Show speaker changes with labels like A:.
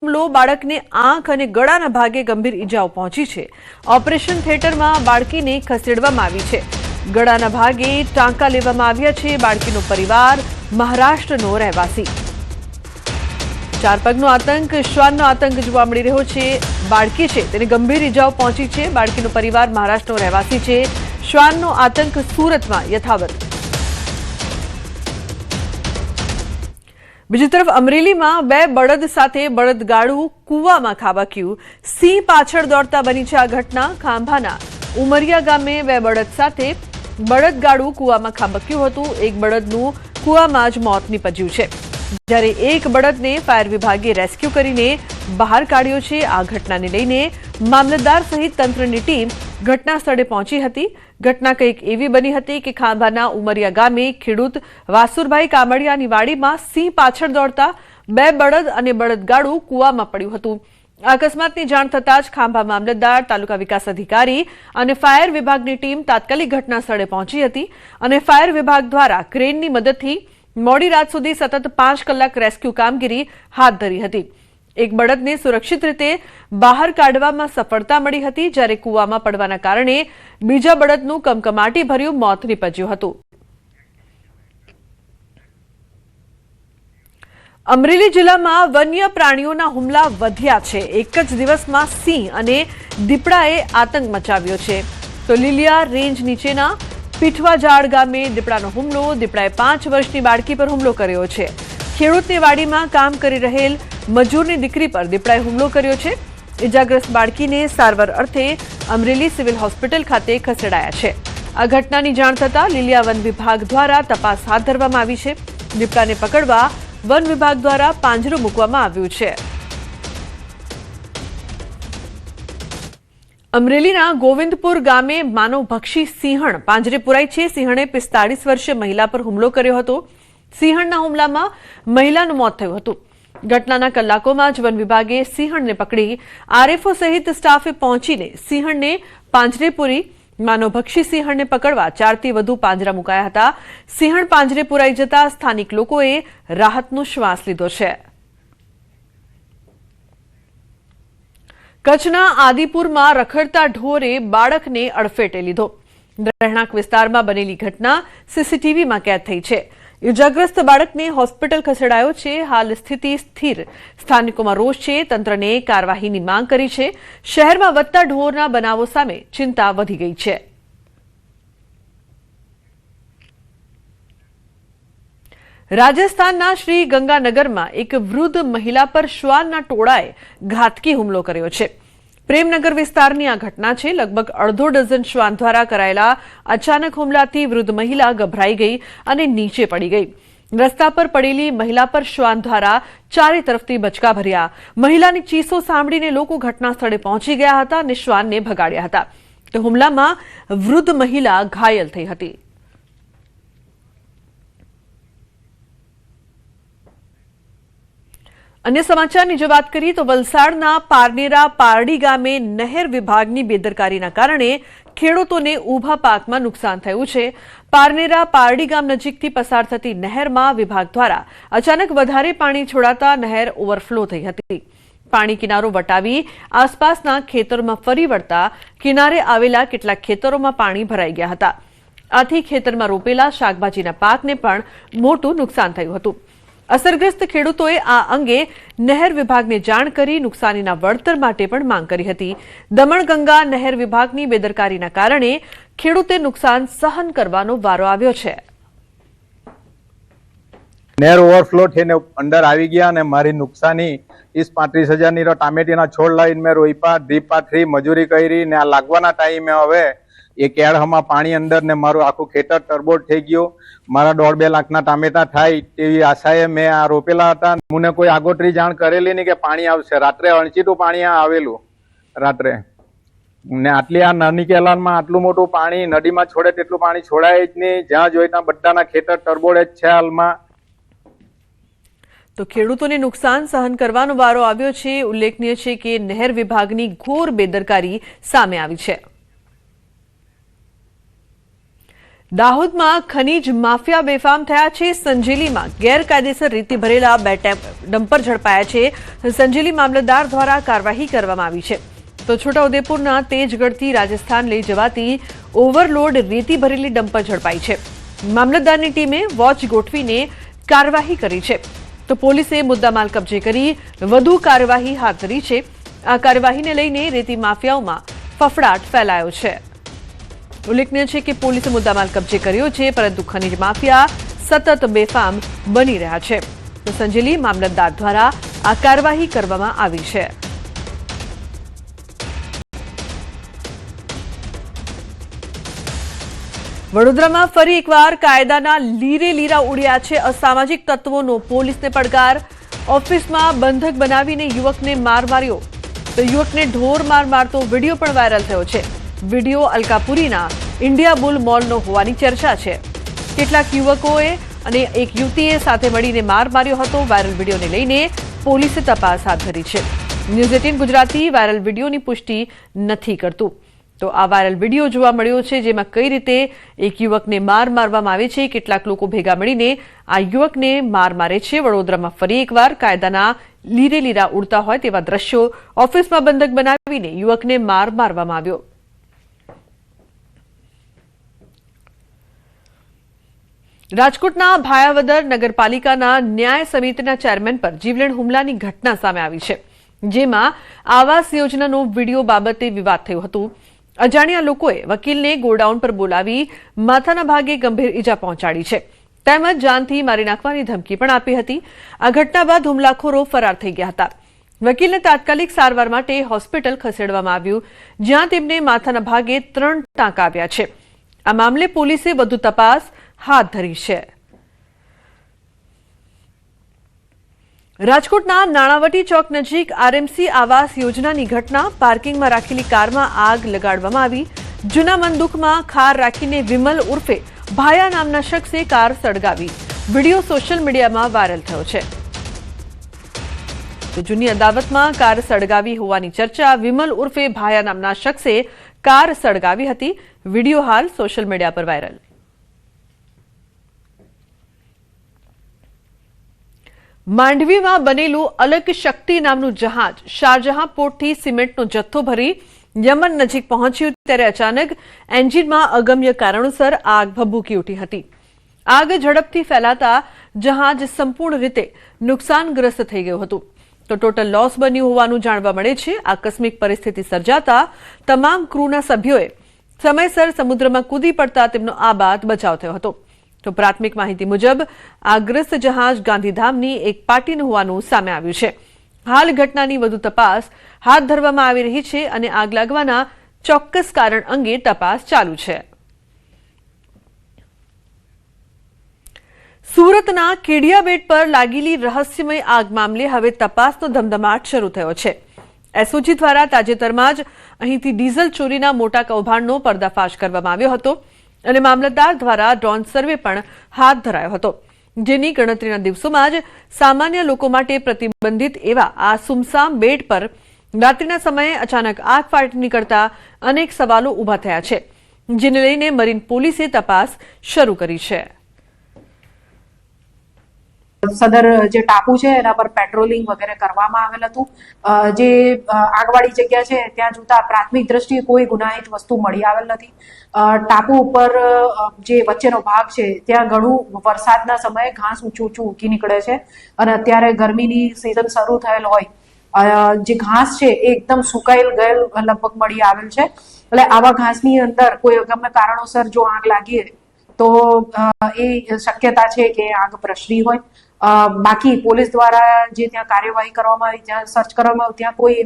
A: હુમલો બાળકને આંખ અને ગળાના ભાગે ગંભીર ઈજાઓ પહોંચી છે। ઓપરેશન થિયેટરમાં બાળકીને ખસેડવામાં આવી છે। ગળાના ભાગે ટાંકા લેવામાં આવ્યા છે। બાળકીનો પરિવાર મહારાષ્ટ્રનો રહેવાસી। ચાર પગનો આતંક શ્વાનનો આતંક જોવા મળી રહ્યો છે। બાળકી છે તેને ગંભીર ઈજાઓ પહોંચી છે। બાળકીનો પરિવાર મહારાષ્ટ્રનો રહેવાસી છે। શ્વાનનો આતંક સુરતમાં યથાવત। બીજી તરફ અમરેલીમાં બે બળદ સાથે બળદગાડું કૂવામાં ખાબક્યું। સિંહ પાછળ દોડતા બની છે આ ઘટના। ખાંભાના ઉમરિયા ગામે બે બળદ સાથે બળદગાડું કૂવામાં ખાબક્યું હતું। એક બળદનું કૂવામાં જ મોત નીપજ્યું છે, જ્યારે એક બળદને ફાયર વિભાગે રેસ્ક્યુ કરીને બહાર કાઢ્યો છે। આ ઘટનાને લઈને મામલતદાર સહિત તંત્રની ટીમ ઘટના સ્થળે પહોંચી હતી। ઘટના કંઈક એવી બની હતી કે ખાંભાના ઉમરિયા ગામે ખેડૂત વાસુરભાઈ કામડિયાની વાડીમાં સિંહ પાછળ દોડતા બે બળદ અને બળદગાડું કૂવામાં પડ્યું હતું। આ અકસ્માતની જાણ થતાં જ ખાંભા મામલતદાર, તાલુકા વિકાસ અધિકારી અને ફાયર વિભાગની ટીમ તાત્કાલિક ઘટના સ્થળે પહોંચી હતી અને ફાયર વિભાગ દ્વારા ક્રેનની મદદથી મોડી રાત સુધી સતત 5 કલાક રેસ્ક્યુ કામગીરી હાથ ધરી હતી। એક બળદને સુરક્ષિત રીતે બહાર કાઢવામાં સફળતા મળી હતી, જ્યારે કૂવામાં પડવાના કારણે બીજા બળદનું કમકમાટી ભર્યું મોત નીપજ્યું હતું। અમરેલી જિલ્લામાં વન્ય પ્રાણીઓના હુમલા વધ્યા છે। એક જ દિવસમાં સિંહ અને દીપડાએ આતંક મચાવ્યો છે। તો લીલિયા રેન્જ નીચેના પીઠવાજાડ ગામે દીપડાનો હુમલો। દીપડાએ 5 વર્ષની બાળકી પર હુમલો કર્યો છે। ખેડૂતની વાડીમાં કામ કરી રહેલ મજૂરની દીકરી પર દીપડાએ હુમલો કર્યો છે। ઇજાગ્રસ્ત બાળકીને સારવાર અર્થે અમરેલી સિવિલ હોસ્પિટલ ખાતે ખસેડાયા છે। આ ઘટનાની જાણ થતાં લીલિયા વન વિભાગ દ્વારા તપાસ હાથ ધરવામાં આવી છે। દીપડાને પકડવા વન વિભાગ દ્વારા પાંજરું મૂકવામાં આવ્યું છે। અમરેલીના ગોવિંદપુર ગામે માનવભક્ષી સિંહણ પાંજરે પુરાઈ છે। સિંહણે 45 વર્ષીય મહિલા પર હુમલો કર્યો હતો। સિંહણના હુમલામાં મહિલાનું મોત થયું હતું। ઘટનાના કલાકોમાં જ વન વિભાગે સિંહણને પકડી આરએફઓ સહિત સ્ટાફે પહોંચીને સિંહણને પાંજરે પૂરી। માનવભક્ષી સિંહણને પકડવા 4થી વધુ પાંજરા મુકાયા હતા। સિંહણ પાંજરે પુરાઈ જતા સ્થાનિક લોકોએ રાહતનો શ્વાસ લીધો છે। કચ્છના આદિપુરમાં રખડતા ઢોરે બાળકને અડફેટે લીધો। રહેણાંક વિસ્તારમાં બનેલી ઘટના સીસીટીવીમાં કેદ થઈ છે। ઇજાગ્રસ્ત બાળકને હોસ્પિટલ ખસેડાયો છે। હાલ સ્થિતિ સ્થિર। સ્થાનિકોમાં રોષ છે। તંત્રને કાર્યવાહીની માંગ કરી છે। શહેરમાં વધતા ઢોરના બનાવો સામે ચિંતા વધી ગઈ છે। રાજસ્થાનના શ્રી ગંગાનગરમાં એક વૃદ્ધ મહિલા પર શ્વાનના ટોળાએ ઘાતકી હુમલો કર્યો છે। પ્રેમનગર વિસ્તારની આ ઘટના છે। લગભગ અડધો ડઝન શ્વાન દ્વારા કરાયેલા અચાનક હુમલાથી વૃદ્ધ મહિલા ગભરાઈ ગઈ અને નીચે પડી ગઈ। રસ્તા પર પડેલી મહિલા પર શ્વાન દ્વારા ચારે તરફથી બચકા ભર્યા। મહિલાની ચીસો સાંભળીને લોકો ઘટના સ્થળે પહોંચી ગયા હતા અને શ્વાનને ભગાડ્યા હતા। તો હુમલામાં વૃદ્ધ મહિલા ઘાયલ થઈ હતી। અન્ય સમાચારની જો વાત કરીએ તો વલસાડના પારનેરા પારડી ગામે નહેર વિભાગની બેદરકારીના કારણે ખેડૂતોને ઊભા પાકમાં નુકસાન થયું છે। પારનેરા પારડી ગામ નજીકથી પસાર થતી નહેરમાં વિભાગ દ્વારા અચાનક વધારે પાણી છોડાતા નહેર ઓવરફ્લો થઈ હતી। પાણી કિનારો વટાવી આસપાસના ખેતરોમાં ફરી વળતા કિનારે આવેલા કેટલાક ખેતરોમાં પાણી ભરાઈ ગયા હતા। આથી ખેતરમાં રોપેલા શાકભાજીના પાકને પણ મોટું નુકસાન થયું હતું। અસરગ્રસ્ત ખેડૂતોએ આ અંગે નહેર વિભાગને જાણ કરી નુકસાનીના વળતર માટે પણ માંગ કરી હતી। દમણગંગા નહેર વિભાગની બેદરકારીના કારણે ખેડૂતે નુકસાન સહન કરવાનો વારો આવ્યો છે।
B: નહેર ઓવરફ્લો થઈને અંદર આવી ગયા અને મારી નુકસાની 30-35 હજારની ટામેટીના છોડ લાવીને મેં રોઈપા, ડ્રીપ પાથરી, મજૂરી કરી ને આ લાગવાના ટાઈમે હવે એ કેળહમાં પાણી અંદર ને મારું આખું ખેતર ટરબોળ થઈ ગયું। મારા 1.5-2 લાખના ટામેટા થાય તેવી આશાએ મેં આ રોપેલા હતા। મને કોઈ આગોતરી જાણ કરેલી નહીં કે પાણી આવશે। રાત્રે 80 પાણી આવેલું રાત્રે ને આટલી આ નાની કેલાનમાં આટલું મોટું પાણી નદીમાં છોડે તેટલું પાણી છોડાય જ નહીં। જ્યાં જોઈ ત્યાં બધાના ખેતર ટરબોળ જ છે હાલમાં।
A: તો ખેડૂતોને નુકસાન સહન કરવાનો વારો આવ્યો છે। ઉલ્લેખનીય છે કે નહેર વિભાગની ઘોર બેદરકારી સામે આવી છે। દાહોદમાં ખનીજ માફિયા બેફામ થયા છે. સંજેલીમાં ગેરકાયદેસર રીતે ભરેલા 2 ડમ્પર ઝડપાયા છે. સંજેલી મામલતદાર દ્વારા કાર્યવાહી કરવામાં આવી છે. તો છોટાઉદેપુરના તેજગઢથી રાજસ્થાન લઈ જવાતી ઓવરલોડ રેતી ભરેલી ડમ્પર ઝડપાઈ છે. મામલતદારની ટીમે વોચ ગોઠવીને કાર્યવાહી કરી છે. તો પોલીસે મુદ્દામાલ કબજે કરી વધુ કાર્યવાહી હાથ ધરી છે. આ કાર્યવાહીને લઈને રેતી માફિયાઓમાં ફફડાટ ફેલાયો છે. ઉલ્લેખનીય છે કે પોલીસે મુદ્દામાલ કબજે કર્યો છે, પરંતુ ખનીજ માફિયા સતત બેફામ બની રહ્યા છે. તો સંજેલી મામલતદાર દ્વારા આ કાર્યવાહી કરવામાં આવી છે. વડોદરામાં ફરી એકવાર કાયદાના લીરે લીરા ઉડ્યા છે. અસામાજિક તત્વોનો પોલીસને પડકાર. ઓફિસમાં બંધક બનાવીને યુવકને માર માર્યો. તો યુવકને ઢોર માર મારતો વિડીયો પણ વાયરલ થયો છે. વિડીયો અલકાપુરીના ઇન્ડિયા બુલ મોલનો હોવાની ચર્ચા છે. કેટલાક યુવકોએ અને એક યુવતીએ સાથે મળીને માર માર્યો હતો. વાયરલ વિડીયોને લઈને પોલીસે તપાસ હાથ ધરી છે. ન્યૂઝ 18 ગુજરાતી વાયરલ વિડીયોની પુષ્ટિ નથી કરતું. તો આ વાયરલ વિડીયો જોવા મળ્યો છે, જેમાં કઈ રીતે એક યુવકને માર મારવામાં આવે છે. કેટલાક લોકો ભેગા મળીને આ યુવકને માર મારે છે. વડોદરામાં ફરી એકવાર કાયદાના લીરે લીરા ઉડતા હોય તેવા દ્રશ્યો. ઓફિસમાં બંધક બનાવીને યુવકને માર મારવામાં આવ્યો. રાજકોટના ભાયાવદર નગરપાલિકાના ન્યાય સમિતિના ચેરમેન પર જીવલેણ હુમલાની ઘટના સામે આવી છે, જેમાં આવાસ યોજનાનો વિડીયો બાબતે વિવાદ થયો હતો. અજાણ્યા લોકોએ વકીલને ગોડાઉન પર બોલાવી માથાના ભાગે ગંભીર ઈજા પહોંચાડી છે, તેમજ જાનથી મારી નાખવાની ધમકી પણ આપી હતી. આ ઘટના બાદ હુમલાખોરો ફરાર થઈ ગયા હતા. વકીલને તાત્કાલિક સારવાર માટે હોસ્પિટલ ખસેડવામાં આવ્યું, જ્યાં તેમને માથાના ભાગે 3 ટાંકા આવ્યા છે. આ મામલે પોલીસે વધુ તપાસ હાથ ધરી છે. રાજકોટના નાણાવટી ચોક નજીક આરએમસી આવાસ યોજનાની ઘટના. પાર્કિંગમાં રાખેલી કારમાં આગ લગાડવામાં આવી. જૂના બંદૂકમાં ખાર રાખીને વિમલ ઉર્ફે ભાયા નામના શખ્સે કાર સળગાવી. વિડીયો સોશિયલ મીડિયામાં વાયરલ થયો છે. તો જૂની અદાવતમાં કાર સળગાવી હોવાની ચર્ચા. વિમલ ઉર્ફે ભાયા નામના શખ્સે કાર સળગાવી હતી. વિડીયો હાલ સોશિયલ મીડિયા પર વાયરલ. માંડવીમાં બનેલું અલક શક્તિ નામનું જહાજ શારજહાં પોર્ટથી સિમેન્ટનો જથ્થો ભરી યમન નજીક પહોંચ્યું, ત્યારે અચાનક એન્જિનમાં અગમ્ય કારણોસર આગ ભભૂકી ઉઠી હતી. આગ ઝડપથી ફેલાતા જહાજ સંપૂર્ણ રીતે નુકસાનગ્રસ્ત થઈ ગયું હતું. તો ટોટલ લોસ બન્યું હોવાનું જાણવા મળે છે. આકસ્મિક પરિસ્થિતિ સર્જાતા તમામ ક્રૂના સભ્યોએ સમયસર સમુદ્રમાં કૂદી પડતા તેમનો આ બાદ બચાવ થયો હતો. તો પ્રાથમિક માહિતી મુજબ આગગ્રસ્ત જહાજ ગાંધીધામની એક પાર્ટીનું હોવાનું સામે આવ્યું છે. હાલ ઘટનાની વધુ તપાસ હાથ ધરવામાં આવી રહી છે અને આગ લાગવાના ચોક્કસ કારણ અંગે તપાસ ચાલુ છે. સુરતના કેડિયાબેટ પર લાગેલી રહસ્યમય આગ મામલે હવે તપાસનો ધમધમાટ શરૂ થયો છે. એસઓજી દ્વારા તાજેતરમાં જ અહીંથી ડીઝલ ચોરીના મોટા કૌભાંડનો પર્દાફાશ કરવામાં આવ્યો હતો અને મામલતદાર દ્વારા ડ્રોન સર્વે પણ હાથ ધરાયો હતો, જેની ગણતરીના દિવસોમાં જ સામાન્ય લોકો માટે પ્રતિબંધિત એવા આ સુમસામ બેટ પર રાત્રિના સમયે અચાનક આગ ફાટી નીકળતા અનેક સવાલો ઉભા થયા છે, જેને લઈને મરીન પોલીસે તપાસ શરૂ કરી છે.
C: સદર જે ટાપુ છે એના પર પેટ્રોલિંગ વગેરે કરવામાં આવેલ હતું. જે આગવાળી જગ્યા છે ત્યાં જોતા પ્રાથમિક દ્રષ્ટિએ કોઈ ગુનાહિત વસ્તુ મળી આવેલ નથી. ટાપુ ઉપર જે વચ્ચેનો ભાગ છે ત્યાં ઘણું વરસાદના સમયે ઘાસ ઊંચું ઉગી નીકળે છે અને અત્યારે ગરમીની સિઝન શરૂ થયેલ હોય જે ઘાસ છે એ એકદમ સુકાયેલ ગયેલ લગભગ મળી આવેલ છે. એટલે આવા ઘાસની અંદર કોઈ અગમ્ય કારણોસર જો આગ લાગી તો એ શક્યતા છે કે આગ પ્રસરી હોય. બાકી પોલીસ દ્વારા જે ત્યાં કાર્યવાહી કરવામાં આવી, જ્યાં સર્ચ કરવામાં આવી, ત્યાં કોઈ